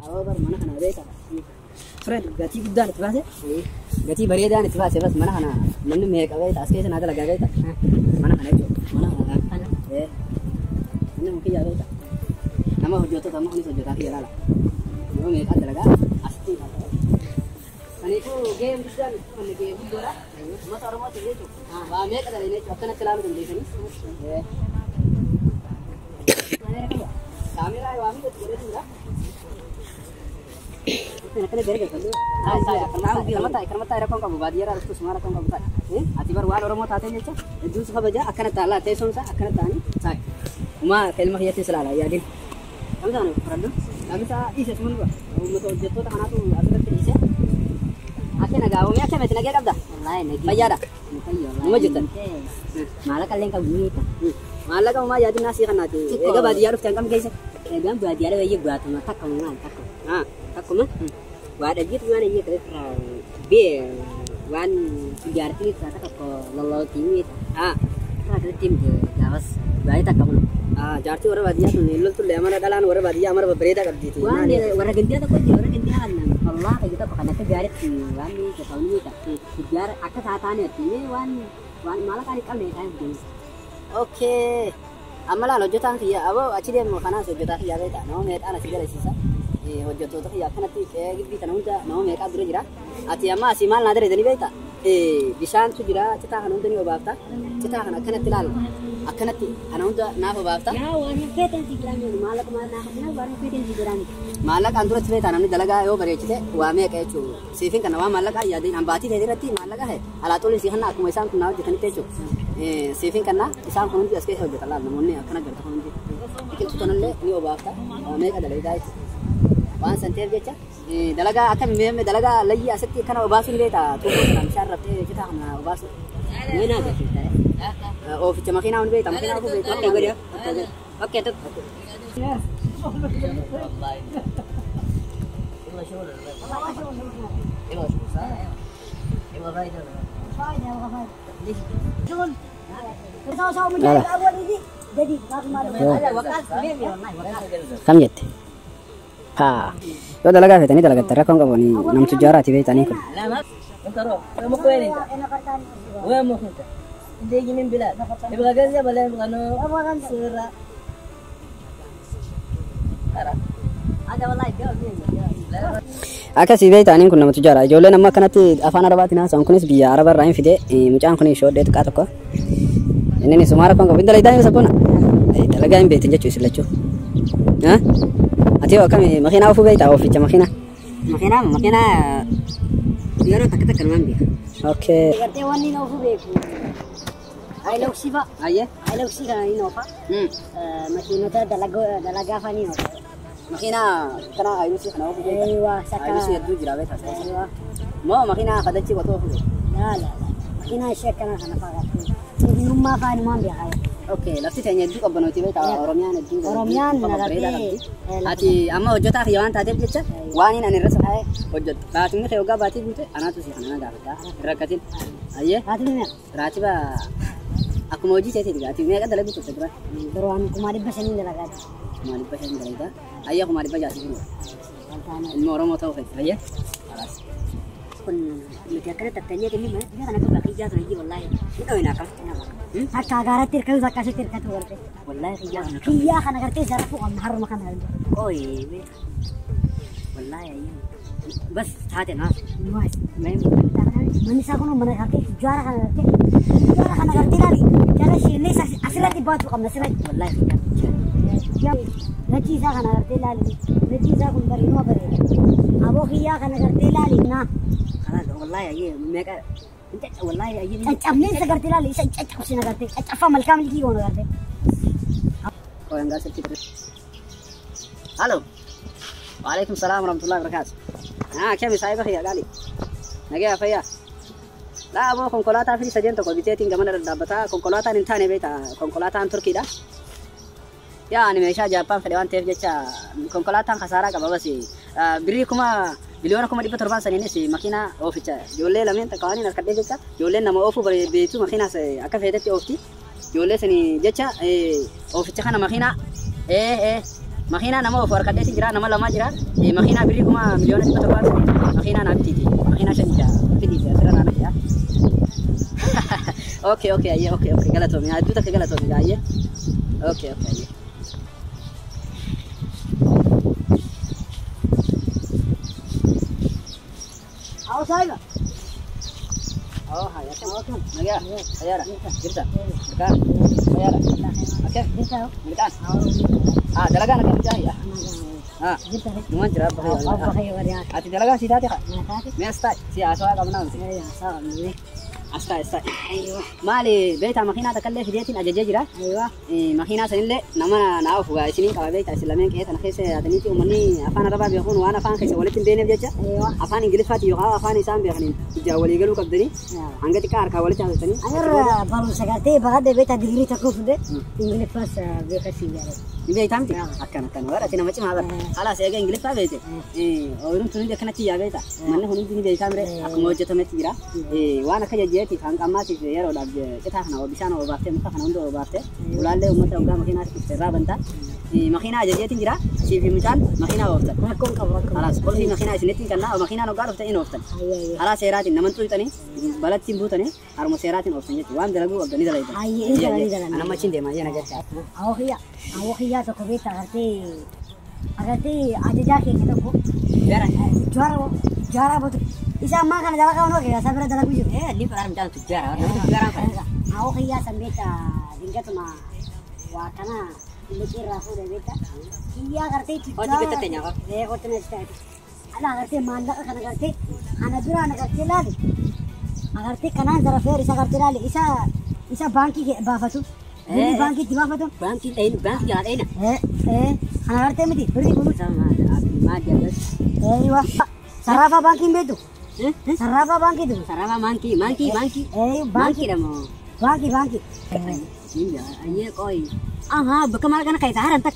Awal baru mana kana beta. Friend, gati guddan itti baase. Gati bareedaan itti baase bas mana kana namni meeqa beta as keessa naga lagaa beta. Mana kana jechuudha. Mana kana. Inni mukii yaa beta. Nama hojjettoota amma kunis hojjetaa fi ilaala. Nama meeqa dalagaa asitti ilaala. Kaniifu geem guddaan kan geem guddoodha. Mata Oromooti jechuudha. Waa meeqa dalee jechuudha akkanatti ilaaluu dandeessanii. Kamera waa miti godhee jira. Kana berge kan. Karmata era kon qabu baadiyyaa irraa dhuftu sumaara kon qabu ta'a. Ati bar waan Oromoo taatee jecha iddoon sufa baja akkana taala teessoon isaa akkana taani saay. Uma kelma hiyyatti silaala yaadin. Kamsaan faraddu. Kamsa isa sunba. Uummata hojjettoota kanaatu asirratti dhiise. Akkana gaawumee akkamatti nagee qabda? Wallahi nagee. Fayyaadha. Numa jettan. Maallaqa illee qabu niita. Maallaqa uumaa yaadin naasii kanaati. Egaa baadiyyaa dhufte hangam keessa? Egaa baadiyyaa wayii bu'aatuma takka uumaan takka. Akkuma waada gitu mana iya terus bir wan jarti tak ko lolo timi ada tim ke gawas bayi tak kamu jarti orang badia tuh nilul tuh lemar dalan orang badia amar berbeda kan gitu wan orang gantian tak kau orang gantian Allah kayak gitu pakai nanti garit wan ni ke tahun ni tak jar akan saatnya ini wan malah kali kali kan oke amalah lo jutaan sih ya abo aci dia mau kana sejuta sih ya beta no net anak segala sisa hojjettoota kiyyaa akkanatti gibbii kana hunda nama meeqaa dura jira ati amma asii maal naa dareetanii beekta bishaantu jira citaa kana hunda ni obaafta citaa kana akkanatti ilaala akkanatti kana hunda naaf obaafta maallaqaan duratti beektaa namni dalagaa yoo bareechite waa meeqa jechuudha siifin kana waa maallaqaa yaadin hambaatii ta'e irratti maallaqa he alaatooliin sii kana akkuma isaan kun naa hojjetanitti jechuudha siifin kana isaan kun hundi as keessa hojjetan laal namoonni akkana garta kun hundi biqiltuu tonallee ni obaafta waa meeqa dalagaa jechuudha waan santeef jecha dalagaa akka meemme dalagaa layyi asitti kana obaasuun beeta tuuboo sana bishaan rabtee citaa kana obaasu ni naa gaafita ooficha makiinaa hundi beeta makiinaa kun beeta okkee godhe okkee tokko kam jette yo dalagaa feetanii dalagatta rakkoon qabanii namtu jaaraati beekanii kun. Akkasii beekanii kun namatu jaara ijoolleen amma akkanatti afaan arabaatiin haasa'an kunis biyya araba irraa hin fide mucaan kun shoodhee xiqqaa tokko inni sumaa rakkoon qabu dalagaa hin sabboona dalagaa hin beektin jechuu isin Ati kami makina ofu beta oficha makina yaro tak kan mambi oke garte wani no ofu beku ai lok sifa aye ai lok sifa ini ofa makina ta dalaga fani no makina kana ai lusi kana ofu beta aiwa saka ai lusi yadu jira beta aiwa mo makina kadachi wato ofu la makina shekana kana fa rumma fani mambi ai oke, lafti tanya itu kabanooti beta Oromiyaan nagarte ati amma hojjetaa fi waan taateef jecha waan inni ani irra saxaa'e hojjetu baatimni kee waggaa baatii buute anaatu si kana gaafata rakkatin ayyee raatiba akkuma hojii teetii ati meeqa dalagu turte dura duraan kuma 500 dalagaati kuma 500 dalagaa ayyee kuma 600 ilma Oromoo ta'uu feeti ayyee kun nuti akkana tattanyee kenni mana kana akka bakiyyaa sana iyyuu wallaahi ni dhawina akkasitti Akka garatti hirkatu akkasitti hirkatu walte. Wallahi kiyyaa kana gartee zarafu qabna haruma kana gartee. Oi wallahi bas taate naas. Mani isaa kun mana harkee jaara kana gartee laali. Jala shillee asirratti baatu qabna asirratti wallahi kiyyaa. Nachi isaa kana gartee laali. Nachi isaa kun bareeduma bareeda. Aboo kiyyaa kana gartee laali na. Kana wallahi ayyee meeqa والله أجمعين سكرت لا ليس أجمعين سكرت أفهم الكامل كي هون سكرت كوين قال سكرت هلو وعليكم السلام ورحمة الله وبركاته كم يساعي بخير قالي نجي فيا لا أبو كونكولاتا في سجن تقول بيتين كمان الدبتا كونكولاتا ننتاني بيتا كونكولاتا عن تركيا يعني ماشى جابان خدوان تيف جتة كونكولاتا خسارة كبابسي بريكما Biliona kuma dipa torban sanini si makina oficha jolle lamen takawani na kadde jecha jolle nama ofu bare betu makina se aka fedeti ofti jolle sani jecha oficha kana makina Makina nama of warqadee jira nama lama jira. Makina biri kuma miliyoona 700. Makina naabtiti. Makina 5 jira. Fidi jira nana ya. Okay, ayye okay. Galatomi. Addu takka galatomi ayye. Okay, ayye. Aw saiba. Oh, ya kan. Naga. Ayara. Kita. Dekat. Ayara. Oke. Dekat. Dalaga nak kerja ya. Nuan cerah bahaya. Ati dalaga sih tadi kak. Mesta si asal kamu nang sih. Asta. Mali beta makina takalle fidiatin aja jira. Makina sanille nama naaf wa sini kalau beta silamen kayak tanah kese adaniti umani afan raba biakun wana afan kese walatin bene biaja. Afan Inggris fati yo afan isam biaknin. Jawali galu kabdani. Angga tikar ka walatin tani. Agar baru sagate bagade beta degree takuf de. Inggris pas bekasi ya. Ini itam ti akan wara tina macam apa. Ala saya Inggris pa bete. Orang tunin dekana ti ya beta. Mana hunin tini beta mre aku mau jatuh mati jira. Wana kaja ti kan kamati je yaro da kita hana obisana obafte muka hana undo obafte ulalle umata uga makina serra banta makina aja je tinjira si fi mutan makina obta Rakon kabrak. خلاص كل في makina isnetin kanna makina no garufta in obta ala seratin namantu itani balat timbutani armo seratin obta je wan dalagu abdani dalai Ayye ini jalan. ana macin de ma yana gacha Awakhiya to kobeta agate aja jake kita ko. Juara betul. Isa makan jalan kawan oke, sabra jalan kuju. li param jalan tujara tujara Awakhiya sambeta dingkat ma wakana lekir rafu de beta. Iya garte oh tiket tetenya kok kotene state. Ana garte manda kana garte ana dura ana garte lali. Agarte kana zara fer isa garte lali isa banki ke bafatu. Ini banki di bafatu. banki jalan ina Ana garte miti berdi kumu sama ma dia guys Eywa. Sarafa banki betu. Sarafa banki tu. sarava manki Banki. damo Banki. iya anye koi aha bakamal kana kai taharan tak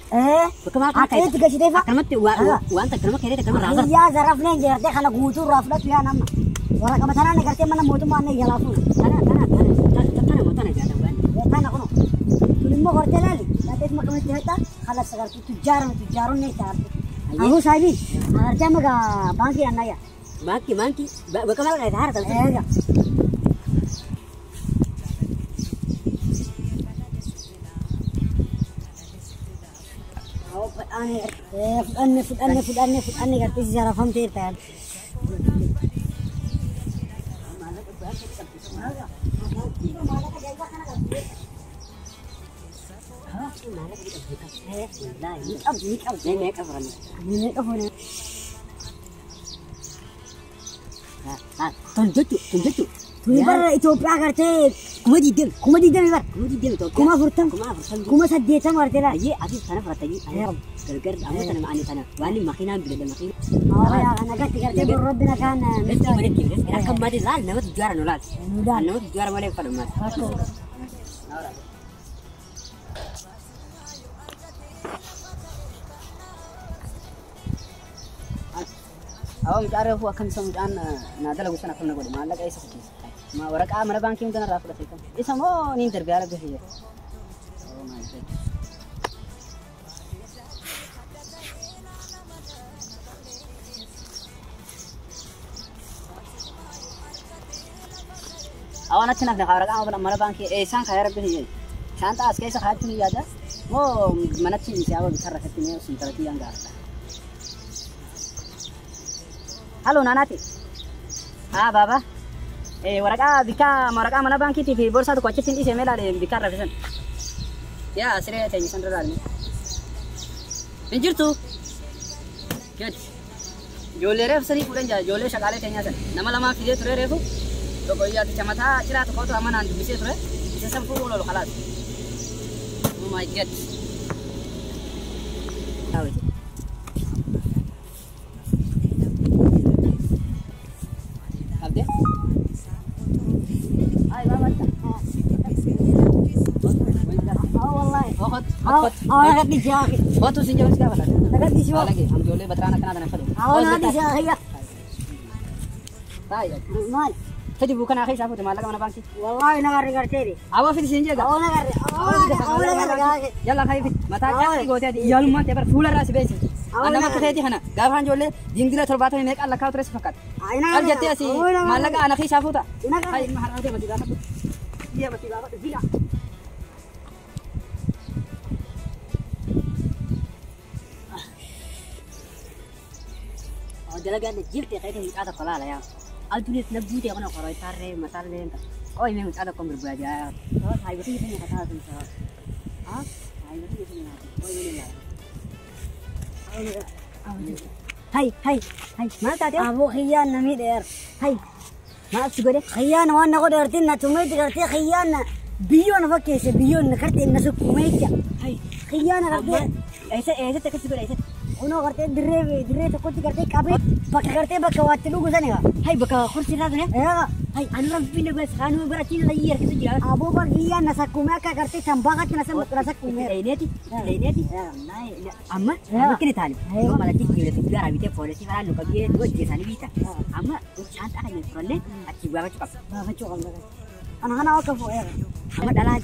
bakamal kana kai Ate tiga side fa. akramat wan tak kana kere tak kana Iya zaraf ne jerde kana gutu rafla tu ya nama. Wara ka batana ne garte mana motu manne yalafu. kana mo tana jada wan Tana kono. Tulimmo garte lali. Ate makamit heta khalas sagar tu tujarun ne tar. Aku sahibi. Agar jama ga banki anaya. manki bakamal kai taharan tak Ya. Futane garte zara fam tirta. make up ran Ini ka phone. tunjutu Tuni bar Ethiopia garte kuma didem bar. to Kuma furtam. Kuma saddeta marte la. ye ati sana fratagi gargar amu tana maani tana wani makina bilada makina Ya ana garte rabbina kan Nanti mana kiri? Rakam mati lal, nama tujuara nolal. Nolal. Nama tujuara mana pada mas. Awam cara aku akan semujan nada lagu sana kena gede malah kayak seperti. Ma orang mana bangki mungkin rafu dah itu. Ini semua ni terbiar lebih ya. Oh my god. awan achana na kharaga awan mara banki san khayar be ye shanta aske sa khat ni yada wo manachi ni awan bicara katine suntarati yang garta halo nanati baba waraga bika maraga mana banki tv borsa to kwachitin ise mela le bika rafisan ya asire tayi sandra ni injirtu good jole ref sari kudan ja jole shagale tanya san nama lama fide ture refu तो कोई याद चमथा चिरा तो कोतो हमन अंत विशेष रे इसे संपूर्ण लो खलास ओ माय गॉड आवे अब दे आई बाबा والله बहुत agak dijauh. बहुत तो सिंजो इसका वाला Agak dijauh. लगे हम जोले बतराना कना देना खलो Awal nanti saya طيب مال تجي بكره اخي شافوت ما لقى انا بانكي والله نغري قرتيري ابا في سنجا أو نغري يلا خايف متى تاكي قوتي دي يلا ما تبر فول الراس بيسي انا ما كفيتي هنا غافان جولي دينغلا تربات ميك الله كاو ترس فقط قال جتي اسي ما لقى انا اخي شافوتا هاي ما حرام دي ما dia masih lama gila. Dia lagi ada jilt ya kayaknya ada kolala ya. Altunis nabuti ako na koroy tare matale. Oh ini ada kom berbelajar. Oh saya itu ini kata sama. Ah, saya itu ini. Oh ini ya. Hai, hai, hai. Mana tadi? أبو خيان نميد إير Hai. Maaf juga deh. خيان وانا قد أرتنا تميت قرتي خيان بيون فكيس بيون كرتي الناس كوميت Hai. خيان قرتي Ese te juga ese. uno قرتي دري تقول قرتي كابي بك قرتي بك واتلو غزنيها Hai baka kursi na ya. يا Hai anu ram pindah bas anu berarti layar kita jalan. أبو خيان ناس كوميت قرتي سامباغت ناس ناس كوميت Ini amma mungkin tali. Yo malah tinggi udah tiga rabi teh polisi malah lupa dia dua jasa ni bisa. Amma ucap akan yang krolle aci banget cepat. ما فشوق أنا أوقف ويا Amma dalah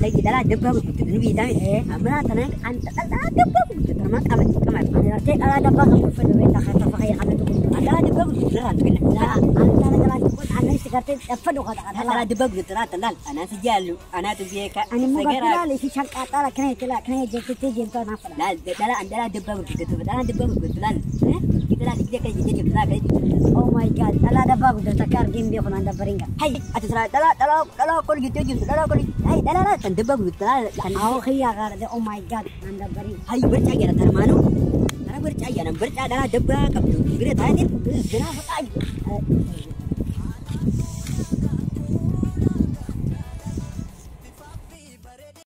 debba begitu ni bisa. Amma tanah anta dalah debba begitu termak amat kamar. أنا قرتي أنا دبا في البيت أخذت فخي خلته Dalah debba begitu ran kena. لا أنا قرأت أنا استقرت أفضل وقت Dalah debba begitu ran tenal. Ana sejalu, ana tu dia ka. أنا مو قرأت لي في شنك أطلع كنا جت تيجي أنت نافلا Dalah debba begitu tu. Dalah debba begitu lan. Kita lah dia kan jadi kita Oh my God أنا دبا بدو تكار جيم بيكون عند برينجا Hai, atas dalah kau gitu aja, dalah kau hai dalah kan debba begitu kan. أو خيا قرأت Oh my God عند برينجا Hai bercaya dan termanu. Karena bercaya dan bercaya adalah debba kaptu. Gede tadi. Kenapa tadi?